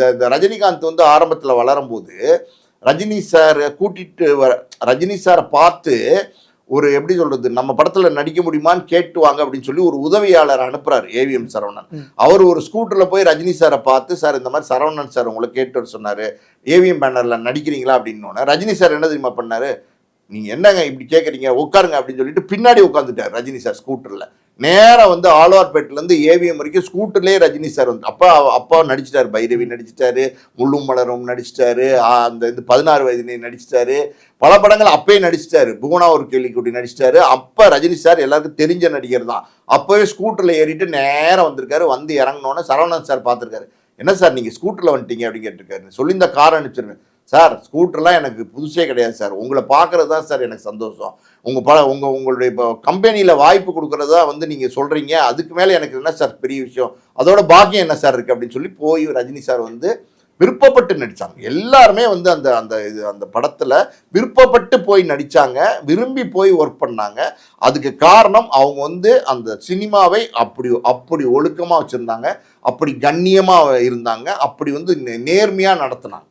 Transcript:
இந்த ரஜினிகாந்த் வந்து ஆரம்பத்தில் வளரும்போது ரஜினி சார் கூட்டிட்டு ரஜினி சாரை பார்த்து ஒரு எப்படி சொல்றது, நம்ம படத்துல நடிக்க முடியுமான்னு கேட்டுவாங்க அப்படின்னு சொல்லி ஒரு உதவியாளர் அனுப்புறாரு ஏவிஎம் சரவணன். அவர் ஒரு ஸ்கூட்டர்ல போய் ரஜினி சாரை பார்த்து, சார் இந்த மாதிரி சரவணன் சார் உங்களை கேட்டு சொன்னாரு, ஏவிஎம் பேனர்ல நடிக்கிறீங்களா அப்படின்னு. ரஜினி சார் என்ன தெரியுமா பண்ணாரு, நீங்க என்னங்க இப்படி கேட்குறீங்க, உட்காருங்க அப்படின்னு சொல்லிட்டு பின்னாடி உட்காந்துட்டார் ரஜினி சார் ஸ்கூட்டர்ல. நேராக வந்து ஆழ்வார்பேட்டிலேருந்து ஏவிஎம் வரைக்கும் ஸ்கூட்டர்லேயே ரஜினி சார் வந்து அப்பா நடிச்சிட்டாரு, பைரவி நடிச்சிட்டாரு, முள்ளும் மலரும் நடிச்சிட்டாரு, அந்த இது 16 வயதிலே நடிச்சிட்டாரு, பல படங்கள் அப்பயே நடிச்சிட்டாரு, புவனா ஒரு கேள்விக்குட்டி நடிச்சிட்டாரு. அப்போ ரஜினி சார் எல்லாருக்கும் தெரிஞ்ச நடிகர் தான். அப்போவே ஸ்கூட்டரில் ஏறிட்டு நேராக வந்திருக்காரு. வந்து இறங்கினோன்னே சரவணன் சார் பார்த்துருக்காரு. என்ன சார் நீங்கள் ஸ்கூட்டரில் வந்துட்டீங்க அப்படின்னு கேட்டிருக்காரு. சொல்லி இந்த கார் அனுப்பிச்சிருங்க சார், ஸ்கூட்டர்லாம் எனக்கு புதுசே கிடையாது சார், உங்களை பார்க்குறது தான் சார் எனக்கு சந்தோஷம். உங்களுடைய இப்போ கம்பெனியில் வாய்ப்பு கொடுக்குறதா வந்து நீங்கள் சொல்கிறீங்க, அதுக்கு மேலே எனக்கு என்ன சார் பெரிய விஷயம், அதோட பாக்கியம் என்ன சார் இருக்குது அப்படின்னு சொல்லி போய் ரஜினி சார் வந்து விருப்பப்பட்டு நடித்தாங்க. எல்லாருமே வந்து அந்த படத்தில் விருப்பப்பட்டு போய் நடித்தாங்க, விரும்பி போய் ஒர்க் பண்ணாங்க. அதுக்கு காரணம் அவங்க வந்து அந்த சினிமாவை அப்படி ஒழுக்கமாக வச்சுருந்தாங்க, அப்படி கண்ணியமாக இருந்தாங்க, அப்படி வந்து நேர்மையாக நடத்தினாங்க.